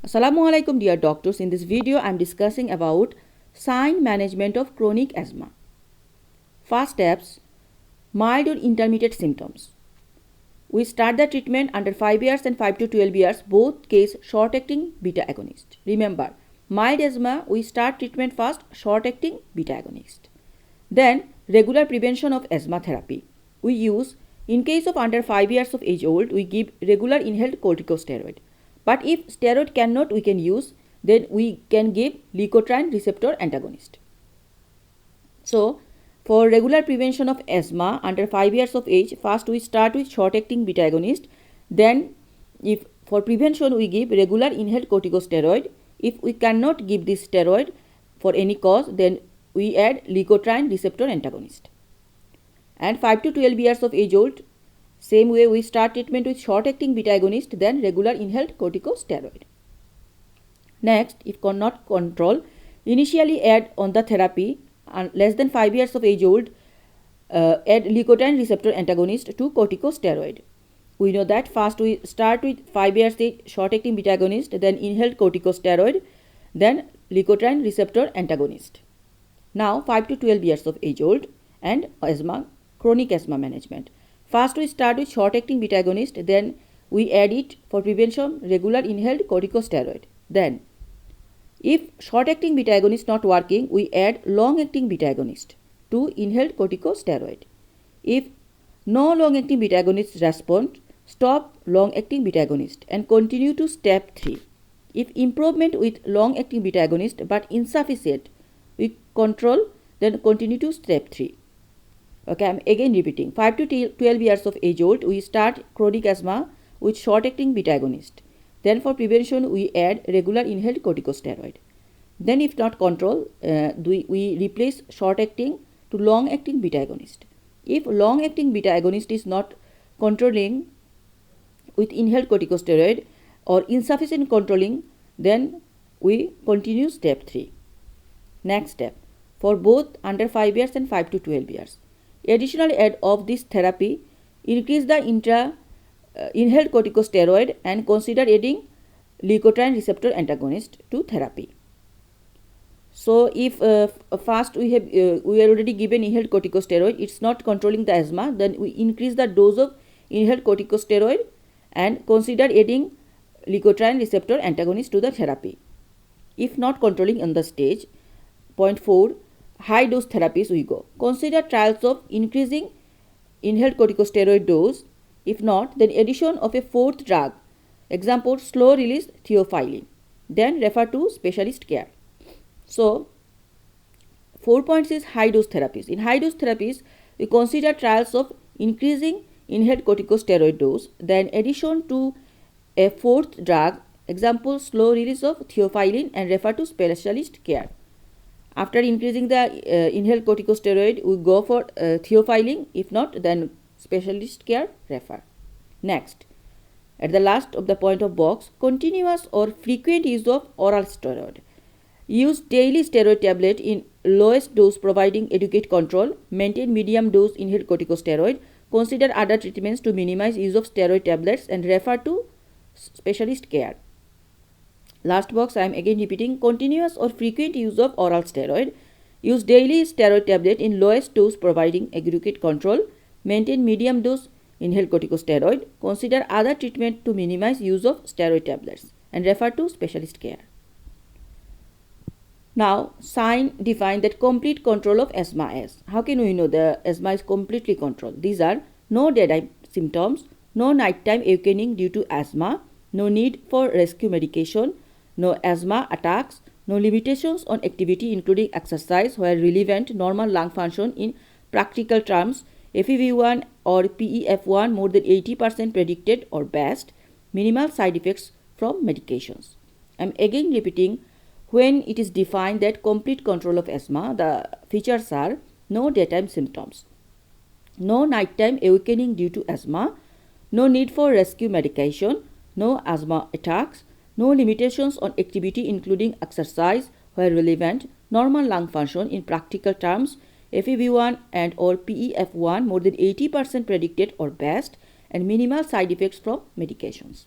Assalamu alaikum dear doctors. In this video I am discussing about sign management of chronic asthma. First steps, mild or intermediate symptoms. We start the treatment under 5 years and 5 to 12 years, both case short acting beta agonist. Remember, mild asthma we start treatment first short acting beta agonist. Then regular prevention of asthma therapy. We use, in case of under 5 years of age old, we give regular inhaled corticosteroid. But if steroid cannot we can use, then we can give leukotriene receptor antagonist. So, for regular prevention of asthma under 5 years of age, first we start with short acting beta agonist. Then if for prevention we give regular inhaled corticosteroid. If we cannot give this steroid for any cause, then we add leukotriene receptor antagonist. And 5 to 12 years of age old, same way we start treatment with short acting beta agonist, then regular inhaled corticosteroid. Next, if cannot control, initially add on the therapy and less than 5 years of age old, add leukotriene receptor antagonist to corticosteroid. We know that first we start with 5 years age short acting beta agonist, then inhaled corticosteroid, then leukotriene receptor antagonist. Now 5 to 12 years of age old and asthma, chronic asthma management. First we start with short acting beta agonist, then we add it for prevention regular inhaled corticosteroid. Then if short acting beta agonist not working, we add long acting beta agonist to inhaled corticosteroid. If no long acting beta agonist respond, stop long acting beta agonist and continue to step 3. If improvement with long acting beta agonist but insufficient, we control, then continue to step 3. Okay, I am again repeating. 5 to 12 years of age old, we start chronic asthma with short acting beta agonist. Then for prevention, we add regular inhaled corticosteroid. Then if not control, we replace short acting to long acting beta agonist. If long acting beta agonist is not controlling with inhaled corticosteroid or insufficient controlling, then we continue step 3. Next step, for both under 5 years and 5 to 12 years. Additional add of this therapy, increase the inhaled corticosteroid and consider adding leukotriene receptor antagonist to therapy. So if first we are already given inhaled corticosteroid, it's not controlling the asthma, then we increase the dose of inhaled corticosteroid and consider adding leukotriene receptor antagonist to the therapy. If not controlling on the stage, point 4, high dose therapies we go. Consider trials of increasing inhaled corticosteroid dose. If not, then addition of a fourth drug, example slow release theophylline. Then refer to specialist care. So 4 points is high dose therapies. In high dose therapies, we consider trials of increasing inhaled corticosteroid dose, then addition to a fourth drug, example slow release of theophylline, and refer to specialist care. After increasing the inhaled corticosteroid, we go for theophylline. If not, then specialist care refer. Next, at the last of the point of box, continuous or frequent use of oral steroid. Use daily steroid tablet in lowest dose providing adequate control. Maintain medium dose inhaled corticosteroid. Consider other treatments to minimize use of steroid tablets and refer to specialist care. Last box, I am again repeating, continuous or frequent use of oral steroid. Use daily steroid tablet in lowest dose providing adequate control. Maintain medium dose inhaled corticosteroid. Consider other treatment to minimize use of steroid tablets and refer to specialist care. Now, sign define that complete control of asthma is. How can we know the asthma is completely controlled? These are no daytime symptoms, no nighttime awakening due to asthma, no need for rescue medication, no asthma attacks, no limitations on activity including exercise where relevant normal lung function in practical terms, FEV1 or PEF1 more than 80% predicted or best, minimal side effects from medications. I am again repeating, when it is defined that complete control of asthma, the features are no daytime symptoms, no nighttime awakening due to asthma, no need for rescue medication, no asthma attacks, no limitations on activity including exercise where relevant, normal lung function in practical terms, FEV1 and or PEF1 more than 80% predicted or best, and minimal side effects from medications.